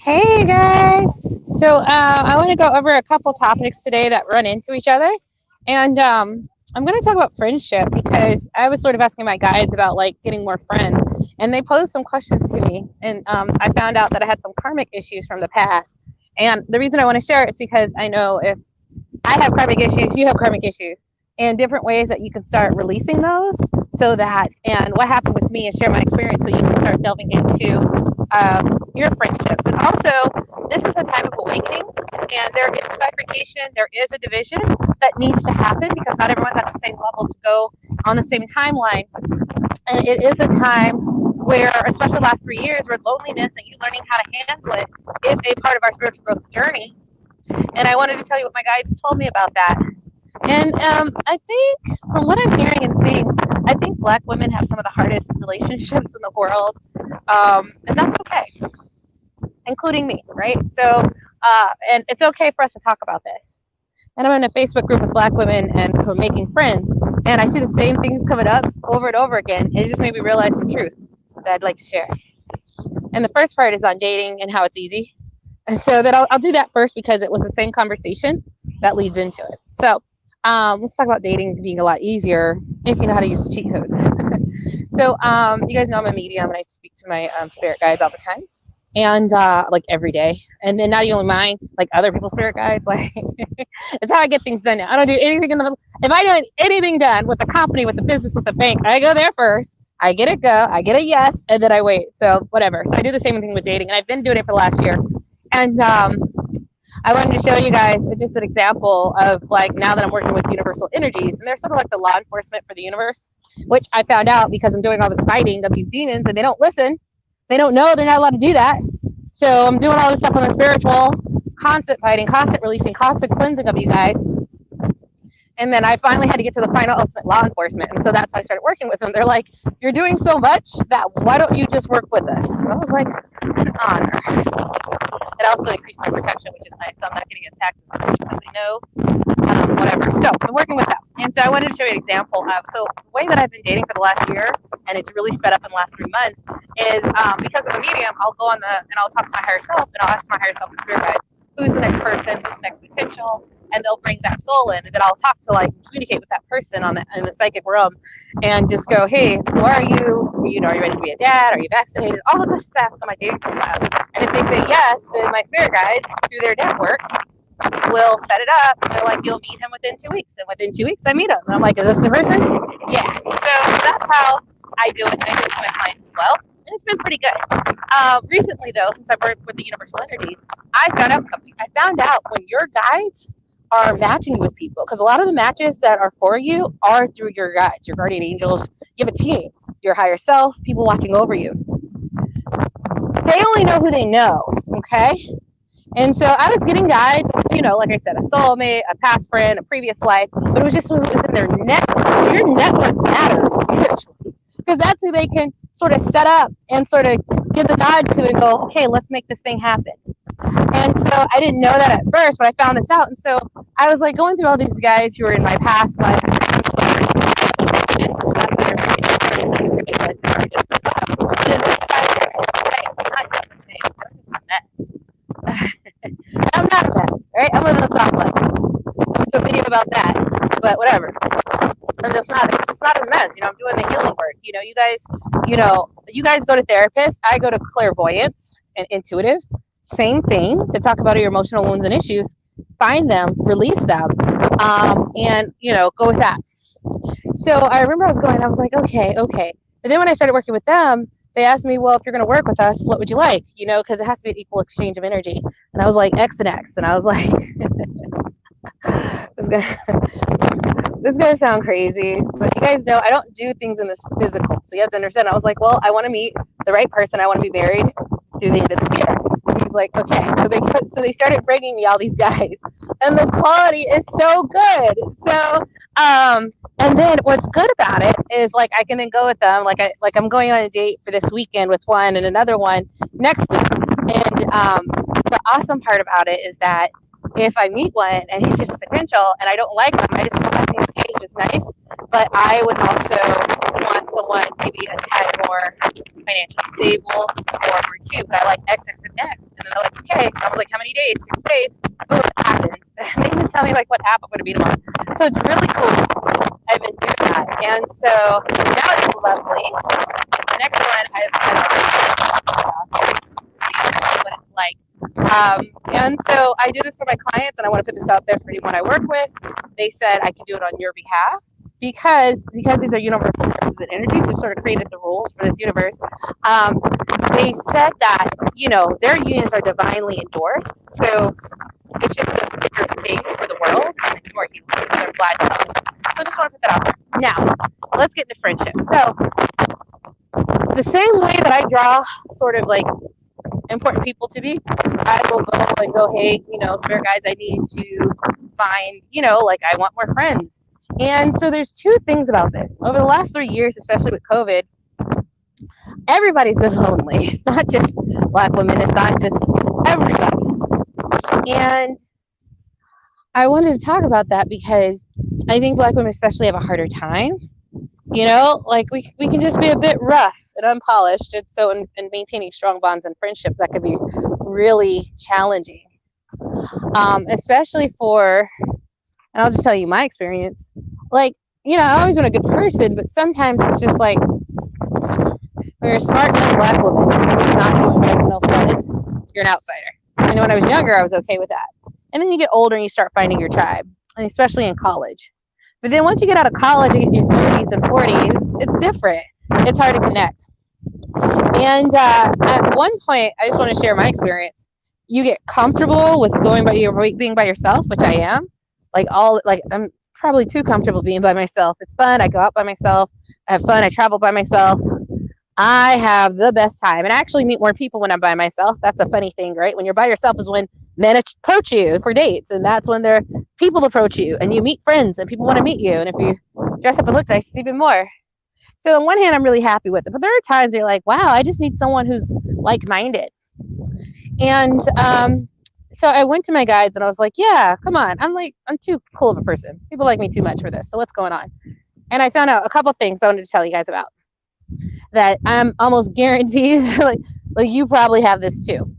Hey guys. I want to go over a couple topics today that run into each other. And I'm going to talk about friendship because I was sort of asking my guides about like getting more friends. And they posed some questions to me. And I found out that I had some karmic issues from the past. And the reason I want to share it is because I know if I have karmic issues, you have karmic issues, and different ways that you can start releasing those so that, and what happened with me and share my experience so you can start delving into your friendships. And also, this is a time of awakening, and there is a bifurcation, there is a division that needs to happen because not everyone's at the same level to go on the same timeline. And it is a time where, especially the last 3 years, where loneliness and you learning how to handle it is a part of our spiritual growth journey. And I wanted to tell you what my guides told me about that. And I think, from what I'm hearing and seeing, I think Black women have some of the hardest relationships in the world, and that's okay, including me, right? And it's okay for us to talk about this. And I'm in a Facebook group with Black women and who are making friends, and I see the same things coming up over and over again. It just made me realize some truths that I'd like to share. And the first part is on dating and how it's easy. And so that I'll do that first because it was the same conversation that leads into it. So let's talk about dating being a lot easier if you know how to use the cheat codes. You guys know I'm a medium and I speak to my spirit guides all the time, and like every day. And then not only mine, like other people's spirit guides. Like it's how I get things done now. I don't do anything in the middle. If I do anything done with the company, with the business, with the bank, I go there first. I get a go, I get a yes, and then I wait. So whatever. So I do the same thing with dating, and I've been doing it for the last year. And I wanted to show you guys just an example of like now that I'm working with universal energies, and they're sort of like the law enforcement for the universe, which I found out because I'm doing all this fighting of these demons and they don't listen. They don't know they're not allowed to do that. So I'm doing all this stuff on the spiritual, constant fighting, constant releasing, constant cleansing of you guys. And then I finally had to get to the final ultimate law enforcement. And so that's why I started working with them. They're like, you're doing so much that why don't you just work with us? So I was like, an honor. It also increased my protection, which is nice. So I'm not getting attacked as much because they know, whatever. So I'm working with them. And so I wanted to show you an example of, so the way that I've been dating for the last year, and it's really sped up in the last 3 months, is because of a medium, I'll go on and I'll talk to my higher self, and I'll ask my higher self and spirit guides, who's the next person, who's the next potential, and they'll bring that soul in, and then I'll talk to communicate with that person in the psychic realm, and just go, hey, who are you? Are you ready to be a dad? Are you vaccinated? All of this is asked on my dating profile. And if they say yes, then my spirit guides, through their network, will set it up. They're like, you'll meet him within 2 weeks, and within 2 weeks, I meet him, and I'm like, is this the person? Yeah. So that's how I do it, and I do it to my clients as well. And it's been pretty good. Recently, though, since I've worked with the universal energies, I found out something. I found out when your guides are matching you with people, because a lot of the matches that are for you are through your guides, your guardian angels. You have a team, your higher self, people watching over you. They only know who they know, okay? And so I was getting guides, like I said, a soulmate, a past friend, a previous life, but it was just who was in their network. So your network matters spiritually, because that's who they can sort of set up and sort of give the nod to and go, okay, let's make this thing happen. And so I didn't know that at first, but I found this out. And so I was like going through all these guys who were in my past life. I'm not a mess, right? I'm living a soft life. I'm doing a video about that, but whatever. It's just not a mess. I'm doing the healing work. You guys go to therapists. I go to clairvoyants and intuitives. Same thing, to talk about your emotional wounds and issues. Find them, release them, and go with that. So I remember I was like, okay. But then when I started working with them, they asked me, well, if you're going to work with us, what would you like? Because it has to be an equal exchange of energy. And I was like, X and X. And I was like, this is going to sound crazy, but you guys know I don't do things in this physical. So you have to understand. I was like, well, I want to meet the right person. I want to be married through the end of this year. And he's like, okay. So they started bringing me all these guys, and the quality is so good. So, and then what's good about it is like I can then go with them. I'm going on a date for this weekend with one and another one next week. And the awesome part about it is that if I meet one and he's just a potential and I don't like him, I just come back and say, he was nice, but I would also want someone maybe a tad more financially stable or more cute, but I like X, X, and X. And then they're like, okay. I was like, how many days? 6 days. Boom, it happens. They even tell me like what app I'm going to be tomorrow. So it's really cool. I've been doing that. And so now it's lovely. The next one, what it's like. And so I do this for my clients, and I want to put this out there for anyone I work with. They said I can do it on your behalf because these are universal forces and energies who sort of created the rules for this universe. They said that, their unions are divinely endorsed. So it's just a bigger thing for the world, and it's more healing. So they're glad to help. So I just want to put that out there. Now, let's get into friendship. So the same way that I draw sort of like important people to be, I will go, hey, spirit guides, I need to find, like I want more friends. And so there's two things about this. Over the last 3 years, especially with COVID, everybody's been lonely. It's not just Black women. It's not just everybody. And I wanted to talk about that because I think Black women especially have a harder time. Like we can just be a bit rough and unpolished. And so in maintaining strong bonds and friendships, that could be really challenging. Especially and I'll just tell you my experience. Like, I've always been a good person, but sometimes it's just like, when you're a smart young Black woman who's not doing what everyone else does, you're an outsider. And when I was younger, I was okay with that. And then you get older and you start finding your tribe, and especially in college. But then once you get out of college and get in your 30s and 40s, it's different. It's hard to connect. And at one point, I just want to share my experience. You get comfortable with being by yourself, which I am. I'm probably too comfortable being by myself. It's fun. I go out by myself. I have fun. I travel by myself. I have the best time. And I actually meet more people when I'm by myself. That's a funny thing, right? When you're by yourself is when men approach you for dates. And that's when people approach you and you meet friends and people want to meet you. And if you dress up and look nice, it's even more. So on one hand, I'm really happy with it. But there are times you're like, wow, I just need someone who's like-minded. And so I went to my guides and I was like, yeah, come on. I'm too cool of a person. People like me too much for this. So what's going on? And I found out a couple things I wanted to tell you guys about that I'm almost guaranteed like you probably have this too.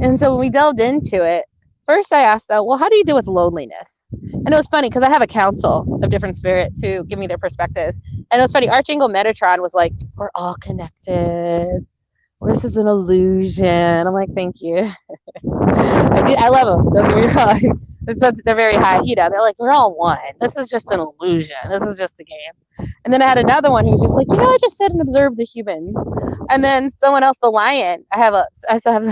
And so when we delved into it, first I asked them, well, how do you deal with loneliness? And it was funny because I have a council of different spirits who give me their perspectives. And it was funny, Archangel Metatron was like, we're all connected. This is an illusion. I'm like, thank you. I love them. Don't get me wrong. They're very high. They're like, we're all one. This is just an illusion. This is just a game. And then I had another one who's just like, I just sit and observe the humans. And then someone else, the lion. I still have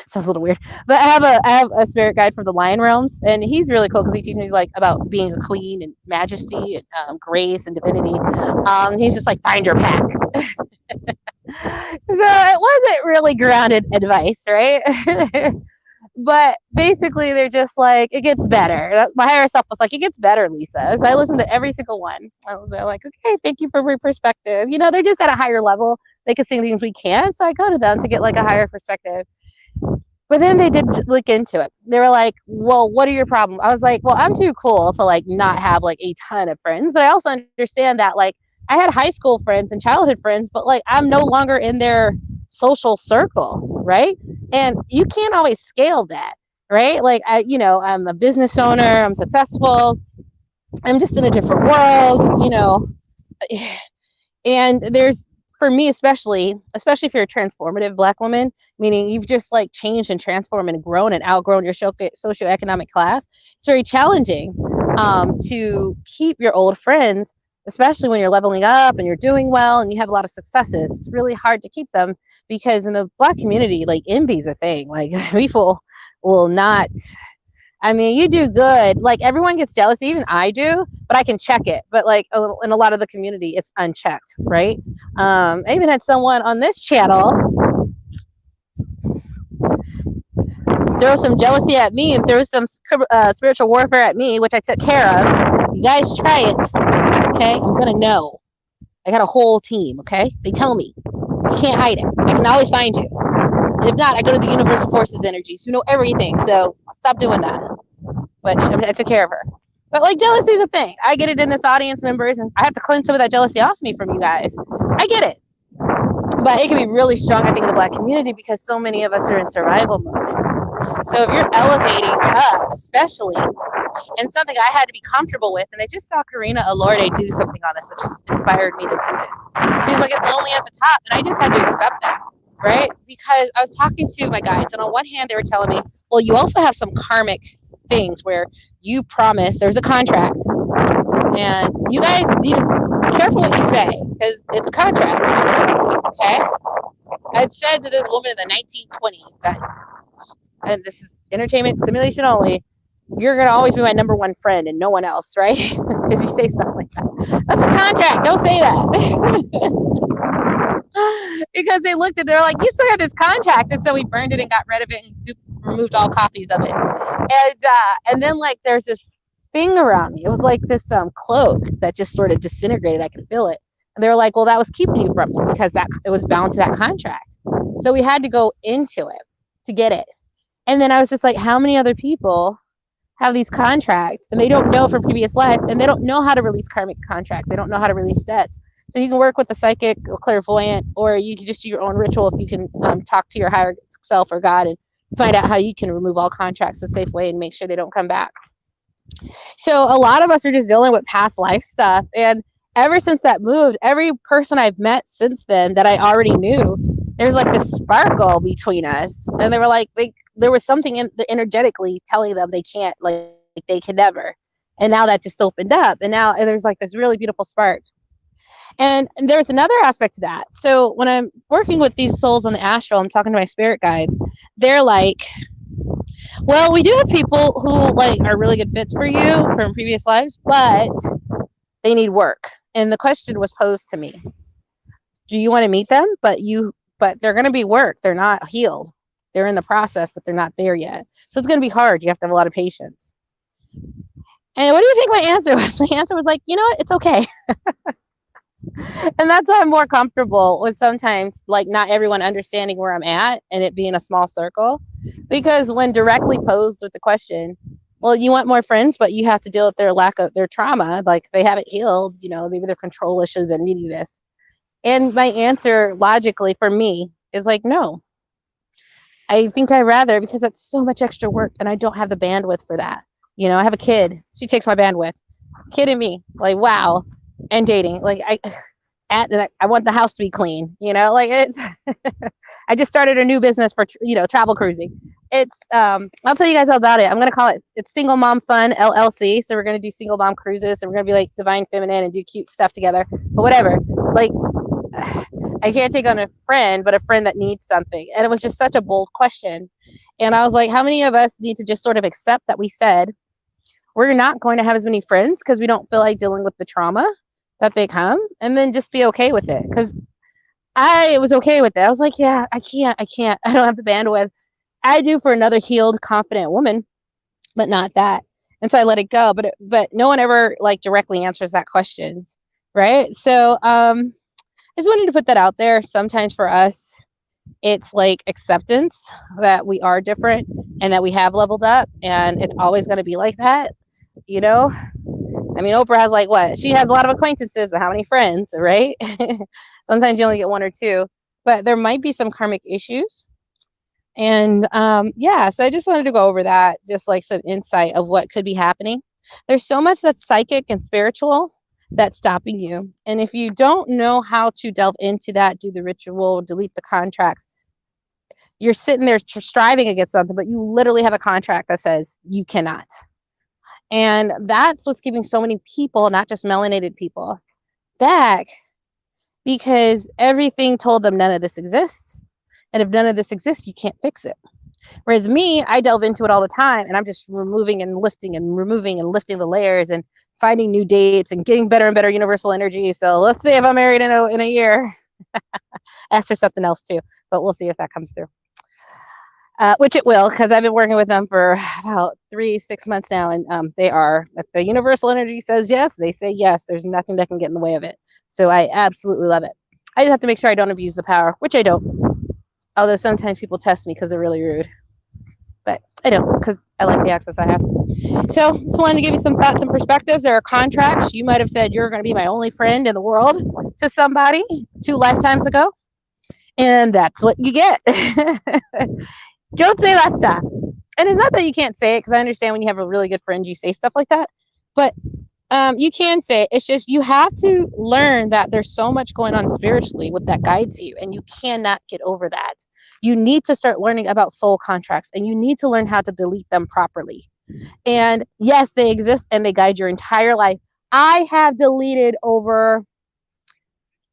sounds a little weird, but I have a spirit guide from the lion realms, and he's really cool because he teaches me like about being a queen and majesty and grace and divinity. He's just like, find your pack. So it wasn't really grounded advice, right? But basically they're just like, it gets better. My higher self was like, it gets better, Lisa. So I listened to every single one. They're like, okay, thank you for your perspective. They're just at a higher level. They can see things we can't. So I go to them to get like a higher perspective. But then they did look into it. They were like, well, what are your problems? I was like, well, I'm too cool to like not have like a ton of friends. But I also understand that like I had high school friends and childhood friends, but like I'm no longer in their social circle, right? And you can't always scale that, right? Like I'm a business owner, I'm successful, I'm just in a different world, and there's, for me especially if you're a transformative Black woman, meaning you've just like changed and transformed and grown and outgrown your socioeconomic class, it's very challenging to keep your old friends, especially when you're leveling up and you're doing well and you have a lot of successes. It's really hard to keep them because in the Black community, like envy is a thing. Like people will not, you do good. Like everyone gets jealous, even I do, but I can check it. But like in a lot of the community, it's unchecked, right? I even had someone on this channel throw some jealousy at me and throw some spiritual warfare at me, which I took care of. You guys try it. Okay, I'm gonna know. I got a whole team. Okay, they tell me you can't hide it. I can always find you. And if not, I go to the universal forces energies who know everything. So stop doing that. But I took care of her. But like jealousy is a thing. I get it in this audience members, and I have to cleanse some of that jealousy off me from you guys. I get it. But it can be really strong, I think, in the Black community because so many of us are in survival mode. So if you're elevating up, especially, and something I had to be comfortable with, and I just saw Karina Alorde do something on this, which inspired me to do this. She's like, it's lonely at the top, and I just had to accept that, right? Because I was talking to my guides, and on one hand, they were telling me, well, you also have some karmic things where you promise there's a contract, and you guys need to be careful what you say, because it's a contract, okay? I'd said to this woman in the 1920s that, and this is entertainment simulation only, you're going to always be my number one friend and no one else, right? Because you say stuff like that. That's a contract. Don't say that. Because they looked at it, they're like, you still have this contract. And so we burned it and got rid of it and removed all copies of it. And then like there's this thing around me. It was like this cloak that just sort of disintegrated. I could feel it. And they were like, well, that was keeping you from it because that it was bound to that contract. So we had to go into it to get it. And then I was just like, how many other people have these contracts and they don't know from previous lives and they don't know how to release karmic contracts. They don't know how to release debts. So you can work with a psychic or clairvoyant, or you can just do your own ritual if you can talk to your higher self or God and find out how you can remove all contracts a safe way and make sure they don't come back. So a lot of us are just dealing with past life stuff. And ever since that moved, every person I've met since then that I already knew, there's like this sparkle between us. And they were like, there was something energetically telling them they can't, like they can never. And now that just opened up. And now there's like this really beautiful spark. And there's another aspect to that. So when I'm working with these souls on the astral, I'm talking to my spirit guides. They're like, well, we do have people who like are really good fits for you from previous lives, but they need work. And the question was posed to me. Do you want to meet them? But they're going to be work. They're not healed. They're in the process, but they're not there yet. So it's going to be hard. You have to have a lot of patience. And what do you think my answer was? My answer was like, you know what? It's okay. And that's why I'm more comfortable with sometimes like not everyone understanding where I'm at and it being a small circle. Because when directly posed with the question, well, you want more friends, but you have to deal with their lack of their trauma. Like they haven't healed, you know, maybe their control issues and neediness. And my answer logically for me is like, no, I think I'd rather, because that's so much extra work and I don't have the bandwidth for that. You know, I have a kid. She takes my bandwidth. Kid and me, like, wow. And dating. Like I want the house to be clean, you know, like it's, I just started a new business for, you know, travel cruising. It's, I'll tell you guys all about it. I'm going to call it's Single Mom Fun LLC. So we're going to do single mom cruises and we're going to be like divine feminine and do cute stuff together, but whatever. Like, I can't take on a friend, but a friend that needs something. And it was just such a bold question. And I was like, how many of us need to just sort of accept that we said, we're not going to have as many friends because we don't feel like dealing with the trauma that they come, and then just be okay with it. Because I was okay with it. I was like, yeah, I can't. I don't have the bandwidth. I do for another healed, confident woman, but not that. And so I let it go. But no one ever like directly answers that questions, right? So I just wanted to put that out there. Sometimes for us, it's like acceptance that we are different and that we have leveled up, and it's always going to be like that, you know. I mean, Oprah has like what? She has a lot of acquaintances, but how many friends, right? Sometimes you only get one or two, but there might be some karmic issues. And yeah, so I just wanted to go over that, just like some insight of what could be happening. There's so much that's psychic and spiritual that's stopping you. And if you don't know how to delve into that, do the ritual, delete the contracts, you're sitting there striving against something, but you literally have a contract that says you cannot. And that's what's keeping so many people, not just melanated people, back, because everything told them none of this exists. And if none of this exists, you can't fix it. Whereas me, I delve into it all the time, and I'm just removing and lifting and removing and lifting the layers and finding new dates and getting better and better universal energy. So let's see if I'm married in a year. Ask for something else too, but we'll see if that comes through. Which it will, because I've been working with them for about 3-6 months now, and they are, if the universal energy says yes, they say yes. There's nothing that can get in the way of it. So I absolutely love it. I just have to make sure I don't abuse the power, which I don't. Although sometimes people test me because they're really rude. But I don't, because I like the access I have. So just wanted to give you some thoughts and perspectives. There are contracts. You might have said you're going to be my only friend in the world to somebody 2 lifetimes ago. And that's what you get. Don't say that stuff. And it's not that you can't say it, because I understand when you have a really good friend, you say stuff like that. But you can say it. It's just you have to learn that there's so much going on spiritually with that guides you, and you cannot get over that. You need to start learning about soul contracts, and you need to learn how to delete them properly. And yes, they exist and they guide your entire life. I have deleted over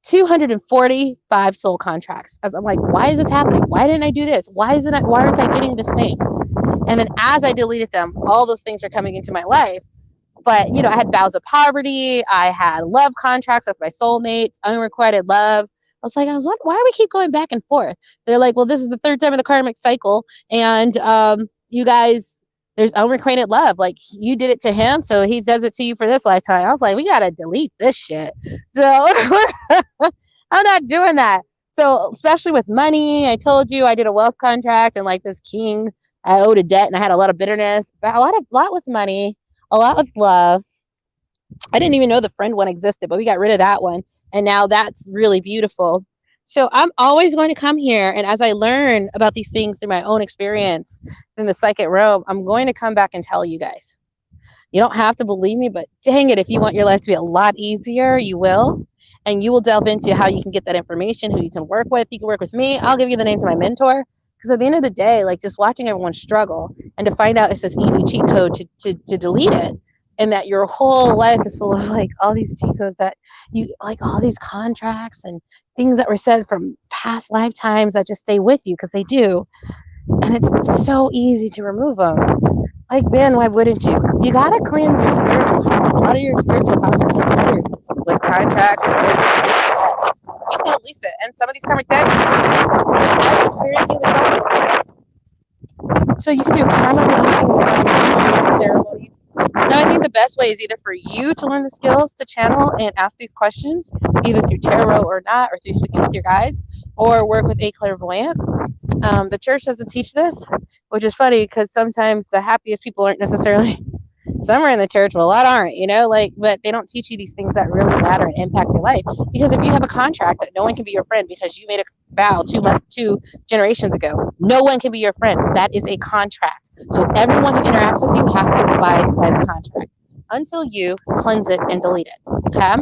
245 soul contracts. As I'm like, why is this happening? Why didn't I do this? Why aren't I getting this thing? And then as I deleted them, all those things are coming into my life. But, I had vows of poverty. I had love contracts with my soulmates, unrequited love. I was like, why do we keep going back and forth? They're like, well, this is the third time in the karmic cycle. And you guys, there's unrequited love. Like, you did it to him, so he does it to you for this lifetime. I was like, we got to delete this shit. So I'm not doing that. So especially with money, I told you I did a wealth contract, and like this king, I owed a debt and I had a lot of bitterness, but a lot with money. A lot with love. I didn't even know the friend one existed, but we got rid of that one. And now that's really beautiful. So I'm always going to come here. And as I learn about these things through my own experience in the psychic realm, I'm going to come back and tell you guys. You don't have to believe me, but dang it, if you want your life to be a lot easier, you will. And you will delve into how you can get that information, who you can work with. You can work with me. I'll give you the names of my mentor. Because at the end of the day, like, just watching everyone struggle and to find out it's this easy cheat code to delete it, and that your whole life is full of like all these cheat codes, that you like all these contracts and things that were said from past lifetimes that just stay with you because they do. And it's so easy to remove them. Like, man, why wouldn't you? You got to cleanse your spiritual house. A lot of your spiritual houses are cluttered with contracts and debts. You can release it. And some of these karmic debts you can release without experiencing the trauma. So you can do karma releasing ceremonies. Now, I think the best way is either for you to learn the skills to channel and ask these questions, either through tarot or not, or through speaking with your guides, or work with a clairvoyant. The church doesn't teach this, which is funny because sometimes the happiest people aren't necessarily, some are in the church, but a lot aren't, but they don't teach you these things that really matter and impact your life. Because if you have a contract that no one can be your friend because you made a vow 2 generations ago, no one can be your friend. That is a contract. So everyone who interacts with you has to abide by the contract until you cleanse it and delete it. Okay?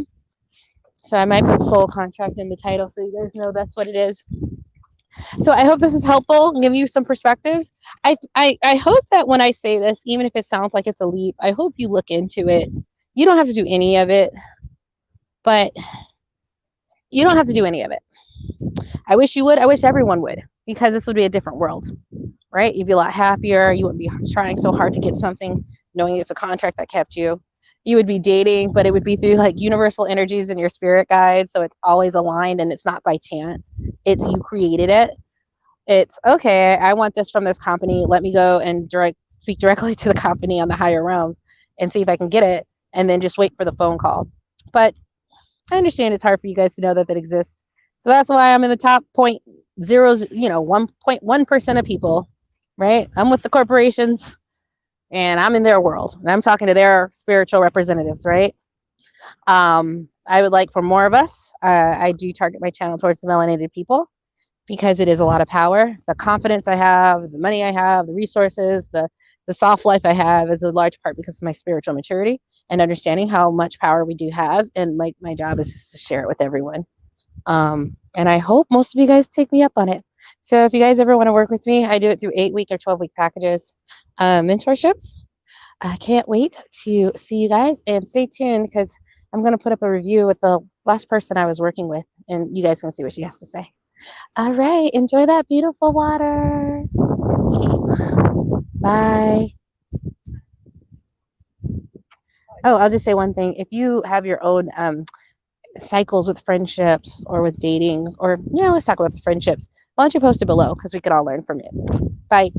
So I might put soul contract in the title so you guys know that's what it is. So I hope this is helpful and give you some perspectives. I hope that when I say this, even if it sounds like it's a leap, I hope you look into it. You don't have to do any of it, but you don't have to do any of it. I wish you would. I wish everyone would, because this would be a different world, right? You'd be a lot happier. You wouldn't be trying so hard to get something, knowing it's a contract that kept you. You would be dating, but it would be through like universal energies and your spirit guides. So it's always aligned and it's not by chance. It's you created it. It's okay. I want this from this company. Let me go and speak directly to the company on the higher realms and see if I can get it, and then just wait for the phone call. But I understand it's hard for you guys to know that exists. So that's why I'm in the top 1.1% of people, right? I'm with the corporations. And I'm in their world, and I'm talking to their spiritual representatives, right? I would like for more of us. I do target my channel towards the melanated people because it is a lot of power. The confidence I have, the money I have, the resources, the soft life I have is a large part because of my spiritual maturity and understanding how much power we do have. And my job is just to share it with everyone. And I hope most of you guys take me up on it. So if you guys ever want to work with me, I do it through 8-week or 12-week packages, mentorships. I can't wait to see you guys, and stay tuned because I'm going to put up a review with the last person I was working with, and you guys can see what she has to say. All right. Enjoy that beautiful water. Bye. Oh, I'll just say one thing. If you have your own cycles with friendships or with dating, or let's talk about the friendships. Why don't you post it below because we could all learn from it. Bye.